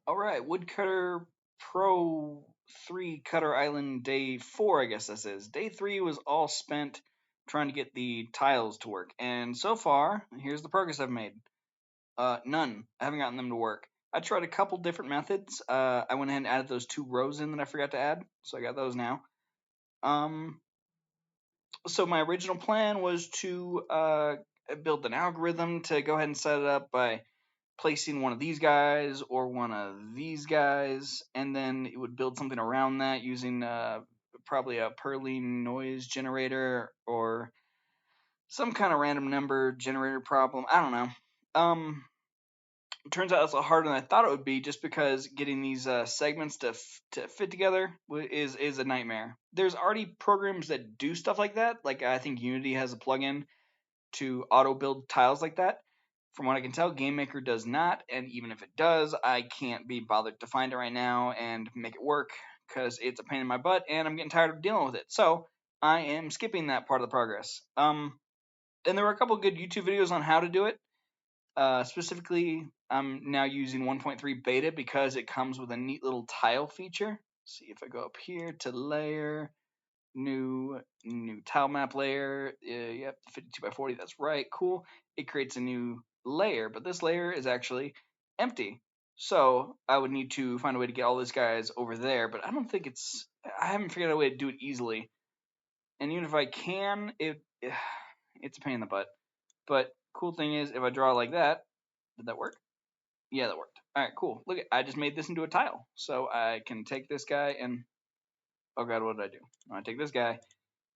Alright, Woodcutter Pro 3 Cutter Island Day 4, I guess this is. Day 3 was all spent trying to get the tiles to work, and so far, here's the progress I've made. None. I haven't gotten them to work. I tried a couple different methods. I went ahead and added those 2 rows in that I forgot to add, so I got those now. So my original plan was to build an algorithm to go ahead and set it up by placing one of these guys or one of these guys, and then it would build something around that using probably a Perlin noise generator or some kind of random number generator problem. I don't know. It turns out it's a lot harder than I thought it would be, just because getting these segments to fit together is a nightmare. There's already programs that do stuff like that. Like I think Unity has a plugin to auto build tiles like that. From what I can tell, GameMaker does not, and even if it does, I can't be bothered to find it right now and make it work because it's a pain in my butt and I'm getting tired of dealing with it. So I am skipping that part of the progress. And there were a couple good YouTube videos on how to do it. Specifically, I'm now using 1.3 beta because it comes with a neat little tile feature. Let's see if I go up here to layer, new tile map layer. Yep, 52 by 40. That's right. Cool. It creates a new layer, but this layer is actually empty. So I would need to find a way to get all these guys over there, but I don't think I haven't figured out a way to do it easily. And even if I can, it's a pain in the butt. But cool thing is, if I draw like that, did that work? Yeah, that worked. All right, cool. Look, I just made this into a tile. So I can take this guy and, oh god, what did I do? I take this guy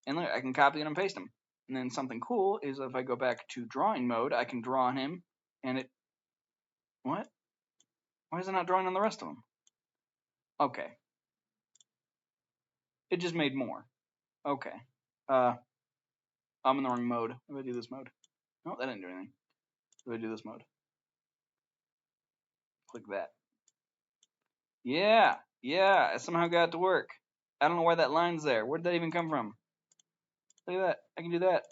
and look, I can copy and paste him. And then something cool is if I go back to drawing mode, I can draw on him, and it, what? Why is it not drawing on the rest of them? Okay. It just made more. Okay. I'm in the wrong mode. If I do this mode. No, that didn't do anything. If I do this mode. Click that. Yeah, I somehow got it to work. I don't know why that line's there. Where did that even come from? Look at that. I can do that.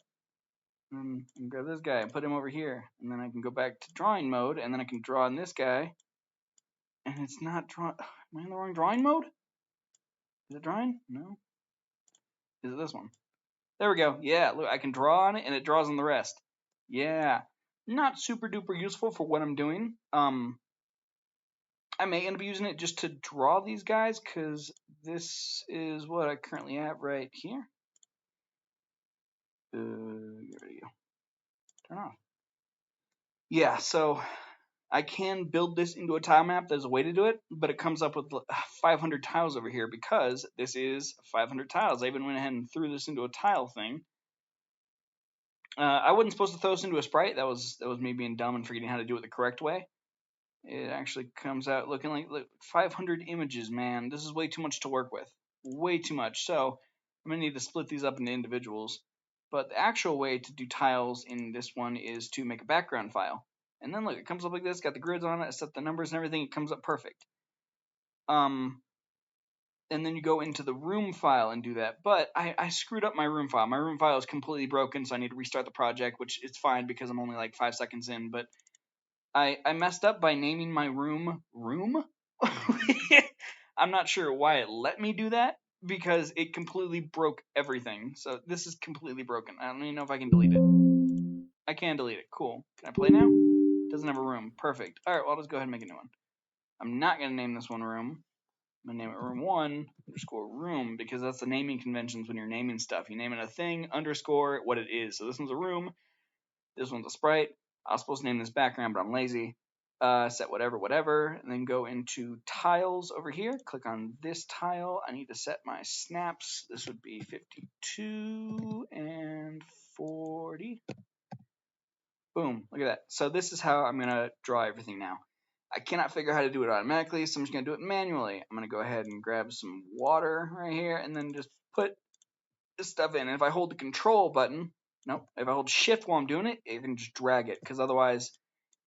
And grab this guy and put him over here. And then I can go back to drawing mode, and then I can draw on this guy. And it's not drawing. Am I in the wrong drawing mode? Is it drawing? No. Is it this one? There we go. Yeah, look, I can draw on it, and it draws on the rest. Yeah. Not super duper useful for what I'm doing. I may end up using it just to draw these guys, because this is what I currently have right here. Get ready to go. Turn off. Yeah, so I can build this into a tile map. There's a way to do it, but it comes up with 500 tiles over here because this is 500 tiles. I even went ahead and threw this into a tile thing. I wasn't supposed to throw this into a sprite. That was me being dumb and forgetting how to do it the correct way. It actually comes out looking like, look, 500 images, man. This is way too much to work with. Way too much. So I'm going to need to split these up into individuals. But the actual way to do tiles in this one is to make a background file. And then look, it comes up like this, got the grids on it, I set the numbers and everything, it comes up perfect. And then you go into the room file and do that. But I screwed up my room file. My room file is completely broken, so I need to restart the project, which is fine because I'm only like 5 seconds in. But I messed up by naming my room room. I'm not sure why it let me do that, because it completely broke everything. So this is completely broken. I don't even know if I can delete it. I can delete it. Cool. Can I play now? Doesn't have a room. Perfect. Alright, well, I'll just go ahead and make a new one. I'm not going to name this one room. I'm going to name it room 1 underscore room, because that's the naming conventions when you're naming stuff. You name it a thing underscore what it is. So this one's a room. This one's a sprite. I was supposed to name this background, but I'm lazy. Set whatever, and then go into tiles over here. Click on this tile. I need to set my snaps. This would be 52 and 40. Boom, look at that. So this is how I'm going to draw everything now. I cannot figure out how to do it automatically, so I'm just going to do it manually. I'm going to go ahead and grab some water right here, and then just put this stuff in. And if I hold the control button, nope, if I hold shift while I'm doing it, it can just drag it, because otherwise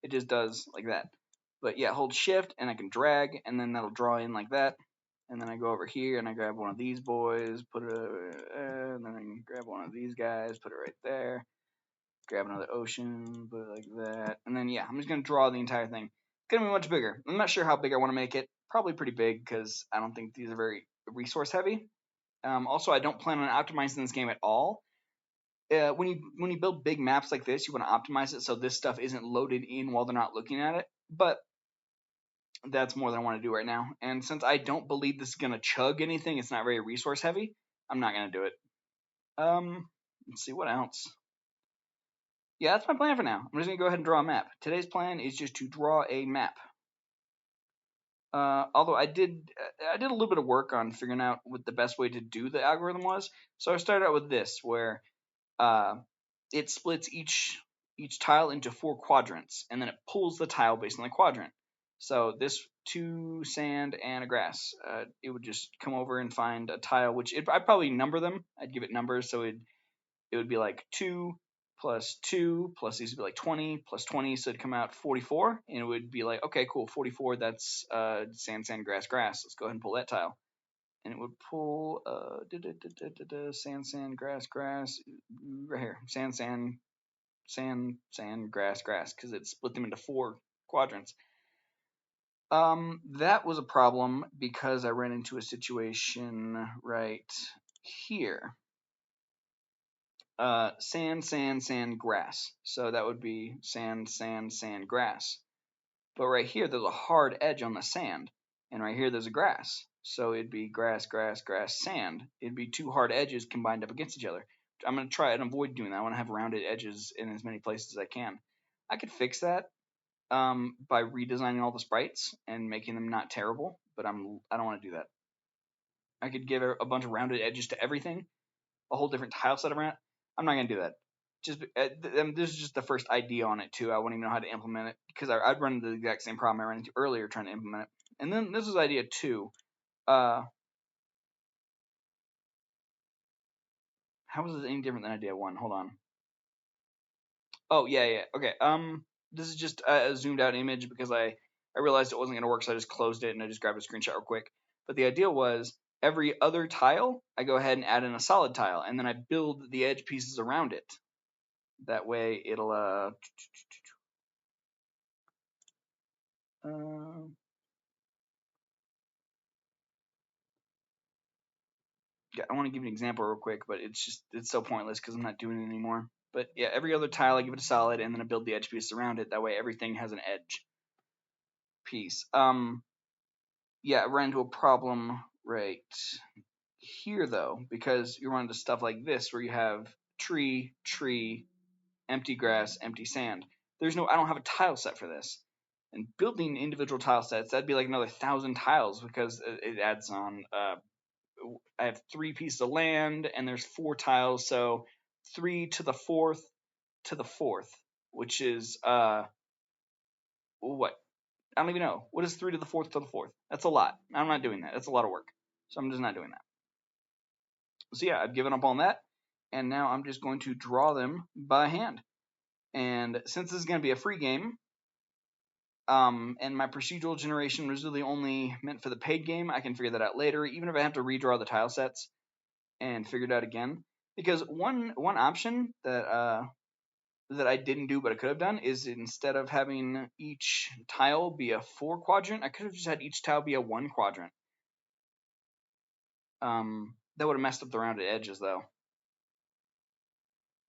it just does like that. But yeah, hold shift and I can drag, and then that'll draw in like that. And then I go over here and I grab one of these boys, put it there, and then I can grab one of these guys, put it right there. Grab another ocean, put it like that. And then yeah, I'm just gonna draw the entire thing. gonna be much bigger. I'm not sure how big I want to make it. Probably pretty big because I don't think these are very resource heavy. Also, I don't plan on optimizing this game at all. When you build big maps like this, you want to optimize it so this stuff isn't loaded in while they're not looking at it. But that's more than I want to do right now. And since I don't believe this is gonna chug anything, it's not very resource heavy. I'm not gonna do it. Let's see what else. Yeah, that's my plan for now. I'm just gonna go ahead and draw a map. Today's plan is just to draw a map. Although I did a little bit of work on figuring out what the best way to do the algorithm was. So I started out with this, where uh, it splits each tile into 4 quadrants, and then it pulls the tile based on the quadrant. So this 2 sand and a grass. It would just come over and find a tile, which I'd probably number them. I'd give it numbers, so it would be like 2 plus 2 plus these would be like 20 plus 20, so it'd come out 44, and it would be like, okay, cool, 44, that's sand, sand, grass, grass. Let's go ahead and pull that tile. And it would pull sand, sand, grass, grass, right here, sand, sand, sand, sand, grass, grass, because it split them into 4 quadrants. That was a problem because I ran into a situation right here. Sand, sand, sand, grass. So that would be sand, sand, sand, grass. But right here, there's a hard edge on the sand. And right here, there's a grass. So it'd be grass, grass, grass, sand. It'd be 2 hard edges combined up against each other. I'm going to try and avoid doing that. I want to have rounded edges in as many places as I can. I could fix that by redesigning all the sprites and making them not terrible, but I don't want to do that. I could give a bunch of rounded edges to everything, a whole different tile set around it. I'm not going to do that. This is just the first idea on it too. I wouldn't even know how to implement it because I'd run into the exact same problem I ran into earlier trying to implement it. And then this is idea 2. How is this any different than idea 1? Hold on. Oh yeah. Okay. This is just a zoomed out image because I realized it wasn't going to work, so I just closed it and I just grabbed a screenshot real quick. But the idea was every other tile, I go ahead and add in a solid tile, and then I build the edge pieces around it. That way it'll I want to give you an example real quick, but it's so pointless because I'm not doing it anymore. But yeah, every other tile I give it a solid, and then I build the edge piece around it. That way everything has an edge piece. Yeah, I ran into a problem right here though, because you run into stuff like this where you have tree, tree, empty grass, empty sand. I don't have a tile set for this. And building individual tile sets, that'd be like another 1,000 tiles because it adds on. I have 3 pieces of land and there's 4 tiles, so 3 to the 4th to the 4th, which is what? I don't even know. What is 3 to the 4th to the 4th? That's a lot. I'm not doing that. That's a lot of work. So I'm just not doing that. So yeah, I've given up on that, and now I'm just going to draw them by hand. And since this is going to be a free game, and my procedural generation was really only meant for the paid game, I can figure that out later, even if I have to redraw the tile sets and figure it out again. Because one option that I didn't do but I could have done is instead of having each tile be a 4 quadrant, I could have just had each tile be a 1 quadrant. That would have messed up the rounded edges though.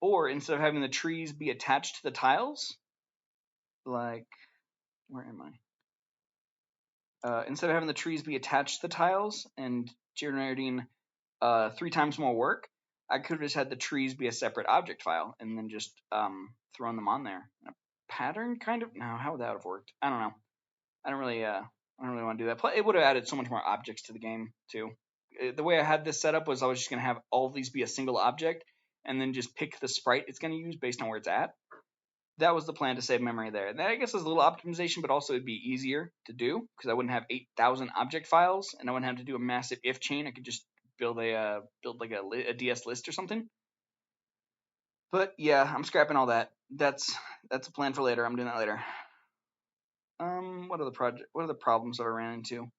Or instead of having the trees be attached to the tiles, like, where am I? Instead of having the trees be attached to the tiles and generating 3 times more work, I could have just had the trees be a separate object file and then just thrown them on there. A pattern, kind of? No, how would that have worked? I don't know. I don't really want to do that. Plus, it would have added so much more objects to the game too. The way I had this set up was I was just going to have all of these be a single object and then just pick the sprite it's going to use based on where it's at. That was the plan to save memory there. And that, I guess, is a little optimization, but also it'd be easier to do because I wouldn't have 8,000 object files and I wouldn't have to do a massive if chain. I could just build like a DS list or something. But yeah, I'm scrapping all that. That's a plan for later. I'm doing that later. What are the problems that I ran into?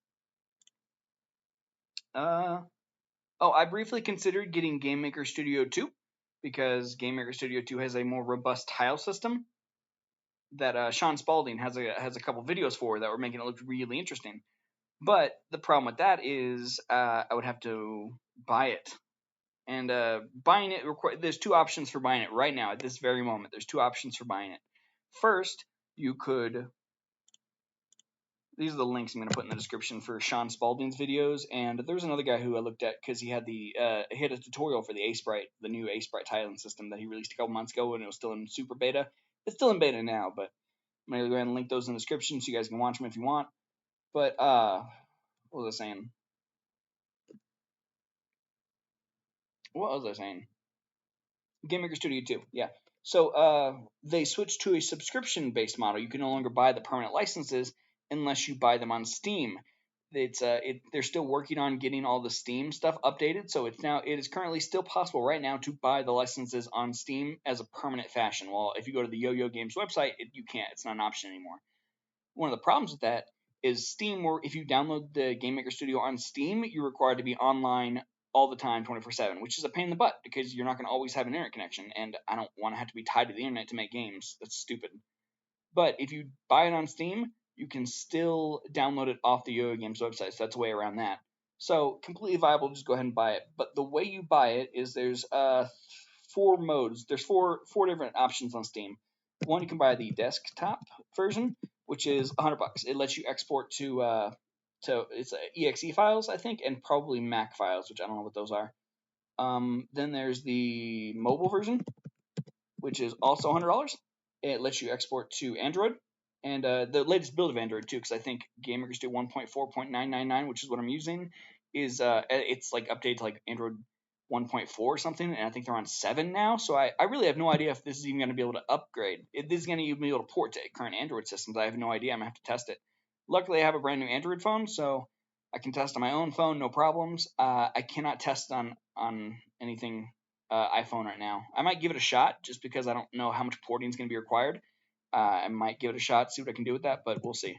I briefly considered getting Game Maker Studio 2 because Game Maker Studio 2 has a more robust tile system. that Shaun Spalding has a couple videos for that were making it look really interesting. But the problem with that is I would have to buy it. And buying it, there's two options for buying it right now at this very moment. There's two options for buying it. First, you could. These are the links I'm going to put in the description for Shaun Spalding's videos. And there's another guy who I looked at because he had he had a tutorial for the Aseprite, the new Aseprite tiling system that he released a couple months ago, and it was still in super beta. It's still in beta now, but I'm going to go ahead and link those in the description so you guys can watch them if you want. But what was I saying? What was I saying? Game Maker Studio 2, yeah. So they switched to a subscription-based model. You can no longer buy the permanent licenses unless you buy them on Steam. They're still working on getting all the Steam stuff updated, so it is currently still possible right now to buy the licenses on Steam as a permanent fashion. Well, if you go to the Yo-Yo Games website, you can't. It's not an option anymore. One of the problems with that is Steam, where if you download the Game Maker Studio on Steam, you're required to be online all the time, 24/7, which is a pain in the butt because you're not going to always have an internet connection, and I don't want to have to be tied to the internet to make games. That's stupid. But if you buy it on Steam, you can still download it off the Yo-Yo Games website, so that's a way around that. So completely viable, just go ahead and buy it. But the way you buy it is there's 4 modes. There's four different options on Steam. One, you can buy the desktop version, which is $100. It lets you export to it's exe files, I think, and probably Mac files, which I don't know what those are. Then there's the mobile version, which is also $100. It lets you export to Android and the latest build of Android too, because I think Game Maker Studio 1.4.999, which is what I'm using, is it's like updated to like Android 1.4 or something, and I think they're on 7 now. So I really have no idea if this is even going to be able to upgrade. If this is going to even be able to port to current Android systems. I have no idea. I'm gonna have to test it. Luckily, I have a brand new Android phone, so I can test on my own phone, no problems. I cannot test on anything iPhone right now. I might give it a shot just because I don't know how much porting is going to be required. I might give it a shot, see what I can do with that, but we'll see.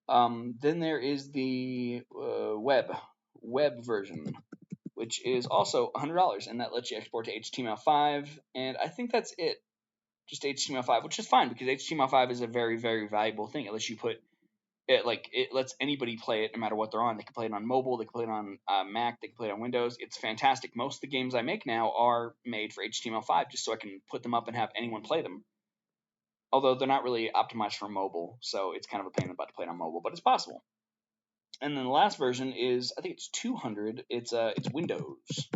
Then there is the web version, which is also $100, and that lets you export to HTML5, and I think that's it. Just HTML5, which is fine because HTML5 is a very, very valuable thing. It lets you put it lets anybody play it no matter what they're on. They can play it on mobile, they can play it on Mac, they can play it on Windows. It's fantastic. Most of the games I make now are made for HTML5 just so I can put them up and have anyone play them. Although they're not really optimized for mobile, so it's kind of a pain in the butt to play it on mobile, but it's possible. And then the last version is, I think it's 200. It's Windows,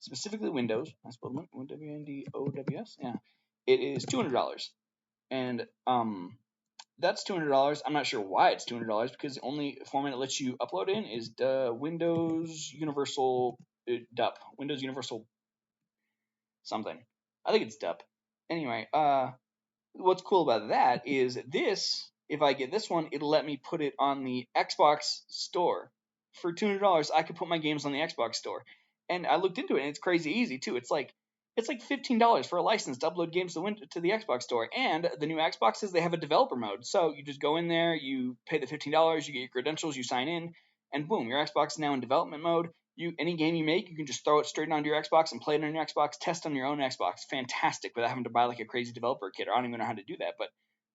specifically Windows. I spelled Windows. Yeah, it is $200, and that's $200. I'm not sure why it's $200 because the only format it lets you upload in is the Windows Universal DUP. Windows Universal something. I think it's DUP. Anyway, what's cool about that is this, if I get this one, it'll let me put it on the Xbox store. For $200, I could put my games on the Xbox store. And I looked into it, and it's crazy easy, too. It's like $15 for a license to upload games to the Xbox store. And the new Xboxes, they have a developer mode. So you just go in there, you pay the $15, you get your credentials, you sign in, and boom, your Xbox is now in development mode. Any game you make, you can just throw it straight onto your Xbox and play it on your Xbox, test on your own Xbox. Fantastic, without having to buy like a crazy developer kit. I don't even know how to do that, but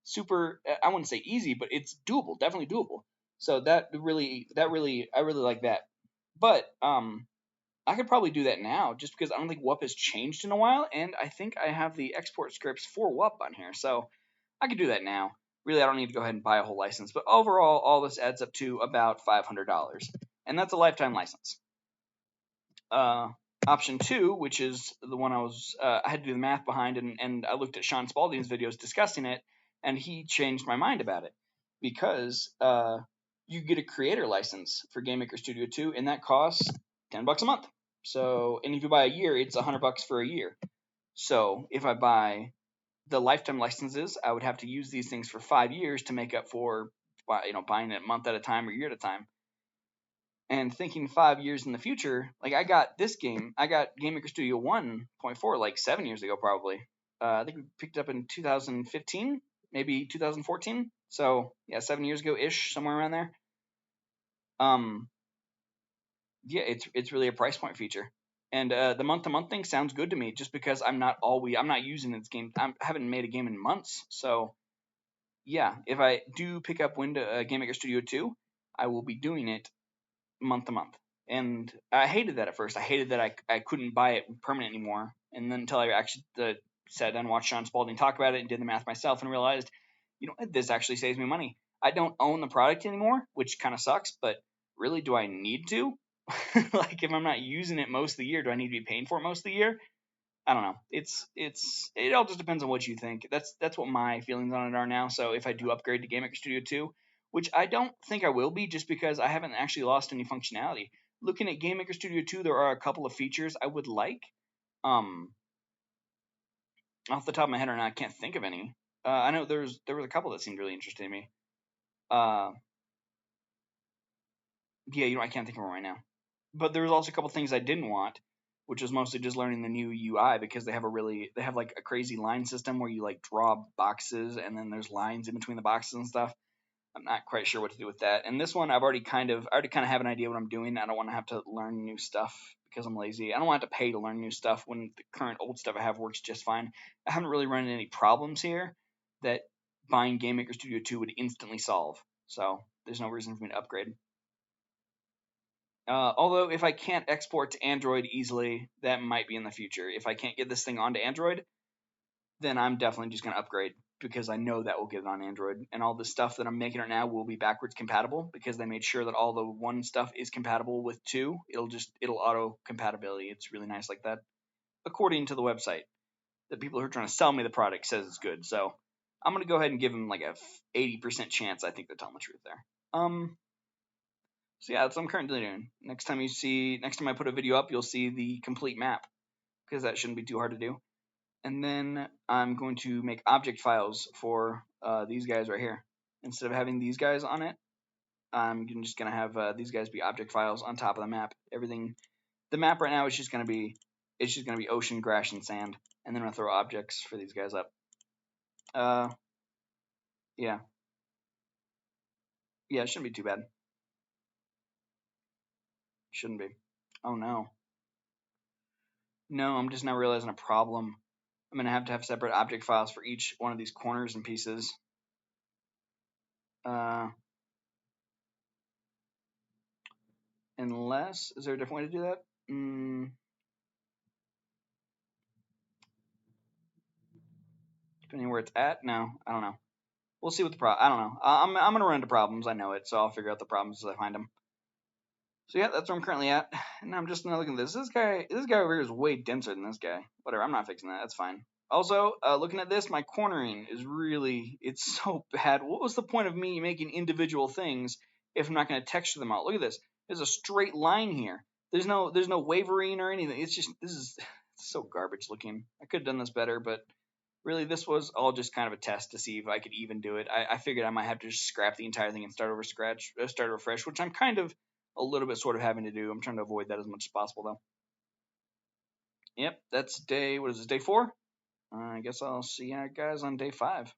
super. I wouldn't say easy, but it's doable, definitely doable. So I really like that. But I could probably do that now, just because I don't think WUP has changed in a while, and I think I have the export scripts for WUP on here, so I could do that now. Really, I don't need to go ahead and buy a whole license, but overall, all this adds up to about $500, and that's a lifetime license. Option 2, which is the one I had to do the math behind, and I looked at Shaun Spalding's videos discussing it, and he changed my mind about it because you get a creator license for Game Maker Studio 2, and that costs $10 a month. So, and if you buy a year, it's $100 for a year. So, if I buy the lifetime licenses, I would have to use these things for 5 years to make up for, buying it a month at a time or year at a time. And thinking 5 years in the future, like I got Game Maker Studio 1.4 like 7 years ago probably. I think we picked it up in 2015, maybe 2014. So yeah, 7 years ago ish, somewhere around there. Yeah, it's really a price point feature. And the month-to-month thing sounds good to me, just because I'm not using this game. I haven't made a game in months, so yeah, if I do pick up Game Maker Studio 2, I will be doing it month to month. And I hated that at first. I hated that I couldn't buy it permanent anymore. And then until I actually sat down and watched Shaun Spalding talk about it and did the math myself and realized, this actually saves me money. I don't own the product anymore, which kind of sucks, but really, do I need to? Like, if I'm not using it most of the year, do I need to be paying for it most of the year? I don't know. It all just depends on what you think. That's what my feelings on it are now. So if I do upgrade to Game Maker Studio 2, which I don't think I will be, just because I haven't actually lost any functionality. Looking at Game Maker Studio 2, there are a couple of features I would like. Off the top of my head right now, I can't think of any. I know there was a couple that seemed really interesting to me. Yeah, I can't think of them right now. But there was also a couple things I didn't want, which was mostly just learning the new UI, because they have like a crazy line system where you like draw boxes and then there's lines in between the boxes and stuff. I'm not quite sure what to do with that. And this one, I already kind of have an idea what I'm doing. I don't want to have to learn new stuff because I'm lazy. I don't want to pay to learn new stuff when the current old stuff I have works just fine. I haven't really run into any problems here that buying Game Maker Studio 2 would instantly solve. So there's no reason for me to upgrade. Although if I can't export to Android easily, that might be in the future. If I can't get this thing onto Android, then I'm definitely just going to upgrade, because I know that will get it on Android. And all the stuff that I'm making right now will be backwards compatible, because they made sure that all the 1 stuff is compatible with 2. It'll auto compatibility. It's really nice like that, according to the website. The people who are trying to sell me the product says it's good. So I'm going to go ahead and give them like a 80% chance I think they're telling the truth there. So yeah, that's what I'm currently doing. Next time I put a video up, you'll see the complete map, because that shouldn't be too hard to do. And then I'm going to make object files for these guys right here. Instead of having these guys on it, I'm just gonna have these guys be object files on top of the map. The map right now is just gonna be ocean, grass, and sand, and then I'm gonna throw objects for these guys up. Yeah, it shouldn't be too bad. Shouldn't be. Oh no. No, I'm just now realizing a problem. I'm going to have separate object files for each one of these corners and pieces. Unless, is there a different way to do that? Depending where it's at? No, I don't know. We'll see what the problem. I don't know. I'm going to run into problems. I know it, so I'll figure out the problems as I find them. So yeah, that's where I'm currently at. And I'm just now looking at this. This guy over here is way denser than this guy. Whatever, I'm not fixing that. That's fine. Also, looking at this, my cornering is it's so bad. What was the point of me making individual things if I'm not going to texture them out? Look at this. There's a straight line here. There's no wavering or anything. This is so garbage looking. I could have done this better, but really this was all just kind of a test to see if I could even do it. I figured I might have to just scrap the entire thing and start over fresh, which I'm kind of a little bit sort of having to do. I'm trying to avoid that as much as possible though. Yep, that's day 4? I guess I'll see you guys on day 5.